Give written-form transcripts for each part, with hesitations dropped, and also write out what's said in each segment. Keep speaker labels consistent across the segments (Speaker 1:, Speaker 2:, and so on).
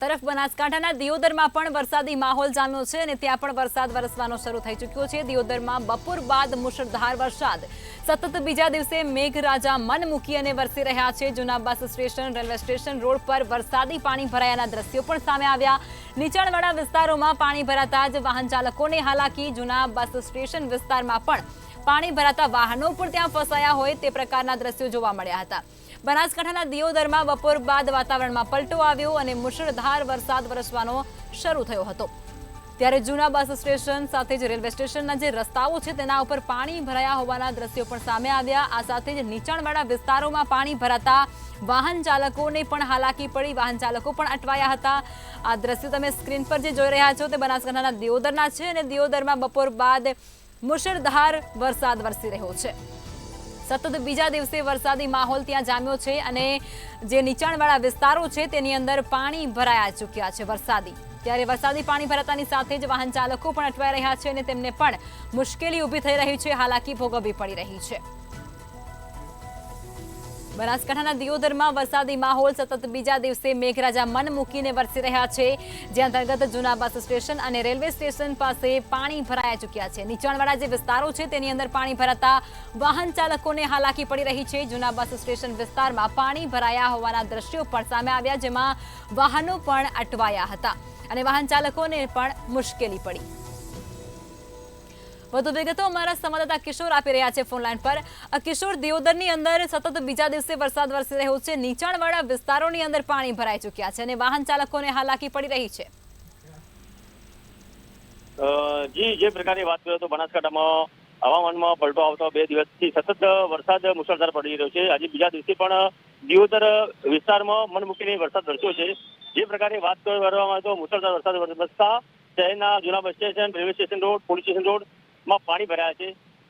Speaker 1: તરફ બનાસકાંઠાના દિયોદરમાં પણ વરસાદી માહોલ જામ્યો છે અને ત્યાં પણ વરસાદ વરસવાનો શરૂ થઈ ચૂક્યો છે। દિયોદરમાં બપોર બાદ મુશળધાર વરસાદ સતત બીજા દિવસે મેઘરાજા મન મૂકી અને વરસી રહ્યા છે। જૂના bus station railway station road પર વરસાદી પાણી ભરાયાના દ્રશ્યો પણ સામે આવ્યા। નીચાણવાળા વિસ્તારોમાં પાણી ભરાતા જ વાહન ચાલકોને હાલાકી। જૂના બસ સ્ટેશન વિસ્તારમાં પણ પાણી ભરાતા વાહનો પણ ત્યાં ફસાયા હોય તે પ્રકારના દ્રશ્યો જોવા મળ્યા હતા। બનાસકાંઠાના દિયોદરમાં બપોર બાદ વાતાવરણમાં પલટો આવ્યો અને મુશળધાર વરસાદ વરસવાનો શરૂ થયો હતો। ત્યારે જૂના બસ સ્ટેશન સાથે જ રેલવે સ્ટેશનના જે રસ્તાઓ છે તેના ઉપર પાણી ભરાયા હોવાના દ્રશ્યો પણ સામે આવ્યા। આ સાથે જ નીચાણવાળા વિસ્તારોમાં પાણી ભરાતા વાહન ચાલકોને પણ હાલાકી પડી, વાહન ચાલકો પણ અટવાયા હતા। આ દ્રશ્યો તમે સ્ક્રીન પર જે જોઈ રહ્યા છો તે બનાસકાંઠાના દિયોદરના છે અને દિયોદરમાં બપોર બાદ મુશળધાર વરસાદ વરસી રહ્યો છે। સતત બીજા દિવસે વરસાદી માહોલ ત્યાં જામ્યો છે અને જે નીચાણવાળા વિસ્તારો છે તેની અંદર પાણી ભરાયા ચૂક્યા છે વરસાદી। ત્યારે વરસાદી પાણી ભરાતાની સાથે જ વાહન ચાલકો પણ અટવાઈ રહ્યા છે અને તેમને પણ મુશ્કેલી ઊભી થઈ રહી છે, હાલાકી ભોગવવી પડી રહી છે। બનાસકાંઠાના દિયોદરમાં વરસાદી માહોલ સતત બીજા દિવસે મેઘરાજા મન મૂકીને વરસી રહ્યા છે, જે અંતર્ગત જૂના બસ સ્ટેશન અને રેલવે સ્ટેશન પાસે પાણી ભરાયા ચૂક્યા છે। નીચાણવાળા જે વિસ્તારો છે તેની અંદર પાણી ભરાતા વાહન ચાલકોને હાલાકી પડી રહી છે। જૂના બસ સ્ટેશન વિસ્તારમાં પાણી ભરાયા હોવાના દ્રશ્યો પણ સામે આવ્યા, જેમાં વાહનો પણ અટવાયા હતા અને વાહન ચાલકોને પણ મુશ્કેલી પડી। વધુ વિગતો અમારા સંવાદદાતા કિશોર આપી રહ્યા છે ફોન લાઈન પર। કિશોર, દિયોદરની અંદર સતત બીજા દિવસે વરસાદ વરસી રહ્યો છે, નીચાણવાળા વિસ્તારોની અંદર પાણી ભરાઈ ચૂક્યા છે અને વાહન ચાલકોને હાલાકી પડી રહી છે।
Speaker 2: જી, જે પ્રકારની વાત કરીએ તો બનાસકાંઠામાં હવામાનમાં પલટો આવતો 2 દિવસથી સતત વરસાદ મુશળધાર પડી રહ્યો છે। આજે બીજા દિવસે પણ દિયોદર વિસ્તારમાં મન મૂકીને વરસાદ વરસ્યો છે। જે પ્રકારની વાત કરવામાં આવે તો મુશળધાર વરસાદ વરસતા શહેરના જૂના bus station, railway station road, police station road માં પાણી ભરાયા છે।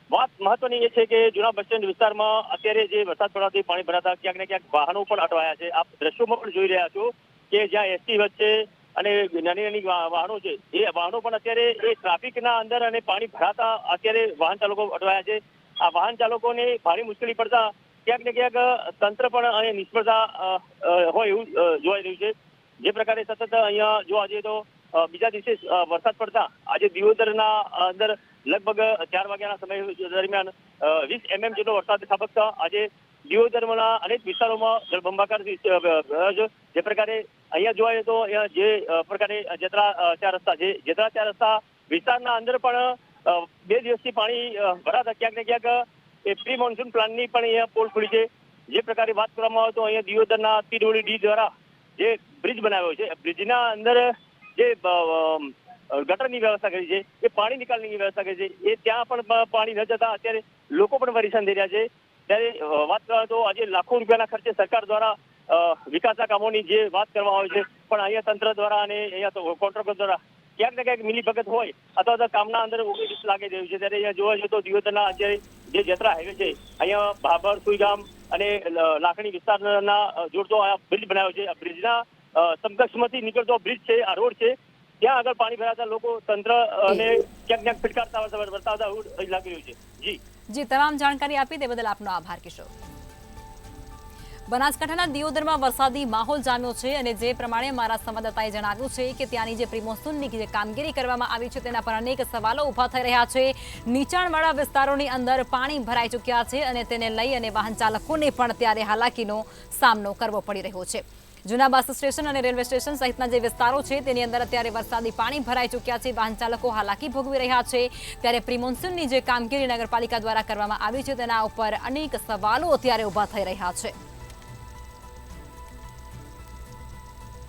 Speaker 2: વાત મહત્વની એ છે કે જૂના બસ સ્ટેન્ડ વિસ્તારમાં અત્યારે જે વરસાદ પડવાથી પાણી ભરાતા ક્યાંક ને ક્યાંક વાહનો પણ અટવાયા છે। આપ દ્રશ્યોમાં પણ જોઈ રહ્યા છો કે જ્યાં એસટી વચ્ચે અને નાની નાની વાહનો છે એ વાહનો પણ અત્યારે એ ટ્રાફિકના અંદર અને પાણી ભરાતા અત્યારે વાહન ચાલકો અટવાયા છે। આ વાહન ચાલકોને ભારે મુશ્કેલી પડતા ક્યાંક ને ક્યાંક તંત્ર પણ અને નિષ્ફળતા હોય એવું જોવાઈ રહ્યું છે। જે પ્રકારે સતત અહીંયા જોવા જઈએ તો બીજા દિવસે વરસાદ પડતા આજે દિયોદરના અંદર લગભગ 4 વાગ્યાના સમય દરમિયાન 20 mm જેટલો વરસાદ ખાબકતા આજે દિયોદરના અનેક વિસ્તારોમાં જળબંબાકાર જે પ્રકારે અહીંયા જોવા જઈએ તો જે પ્રકારે જેતરા 4 રસ્તા છે, જેતરા 4 રસ્તા વિસ્તારના અંદર પણ 2 દિવસથી પાણી ભરાતા ક્યાંક ને ક્યાંક એ પ્રી મોન્સૂન પ્લાનની પણ અહીંયા પોલ ખુલી છે। જે પ્રકારે વાત કરવામાં આવે તો અહીંયા દિયોદરના તીડોળી ડી દ્વારા જે બ્રિજ બનાવ્યો છે, બ્રિજના અંદર જે ગટરની વ્યવસ્થા કરી છે, એ પાણી નિકાલની વ્યવસ્થા કરી છે, એ ત્યાં પણ પાણી ન જતા અત્યારે લોકો પણ પરેશાન થઈ રહ્યા છે। ત્યારે વાત કરવામાં તો આજે લાખો રૂપિયાના ખર્ચે સરકાર દ્વારા વિકાસના કામોની જે વાત કરવામાં આવે છે, પણ અહીંયા તંત્ર દ્વારા અને અહીંયા તો કોન્ટ્રાક્ટર દ્વારા ક્યાંક ને ક્યાંક મિલીભગત હોય અથવા તો કામના અંદર લાગી રહ્યું છે। ત્યારે અહીંયા જોવા જઈએ તો દિયોદરના અત્યારે જે જેતરા હાઈવે છે, અહીંયા ભાભર, સુઈગામ અને લાખણી વિસ્તારના જોડતો આ બ્રિજ બનાવ્યો છે। આ બ્રિજના સમકક્ષમાંથી નીકળતો બ્રિજ છે, આ રોડ છે, ત્યાં આગળ પાણી ભરાતા લોકો તંત્ર અને ક્યાંક ક્યાંક ફટકારતા વર્તાવતા લાગી રહ્યું છે।
Speaker 1: જી, તમામ જાણકારી આપી તે બદલ આપનો આભાર કિશોર। બનાસકાંઠાના દિયોદરમાં વરસાદી માહોલ જામ્યો છે અને જે પ્રમાણે મારા સંવાદદાતાએ જણાવ્યું છે કે ત્યાંની જે પ્રિમોન્સૂનની જે કામગીરી કરવામાં આવી છે તેના પર અનેક સવાલો ઊભા થઈ રહ્યા છે। નીચાણવાળા વિસ્તારોની અંદર પાણી ભરાઈ ચૂક્યા છે અને તેને લઈ અને વાહન ચાલકોને પણ ત્યારે હાલાકીનો સામનો કરવો પડી રહ્યો છે। જૂના બસ સ્ટેશન અને રેલવે સ્ટેશન સહિતના જે વિસ્તારો છે તેની અંદર અત્યારે વરસાદી પાણી ભરાઈ ચૂક્યા છે, વાહન ચાલકો હાલાકી ભોગવી રહ્યા છે। ત્યારે પ્રિમોન્સૂનની જે કામગીરી નગરપાલિકા દ્વારા કરવામાં આવી છે તેના ઉપર અનેક સવાલો અત્યારે ઊભા થઈ રહ્યા છે।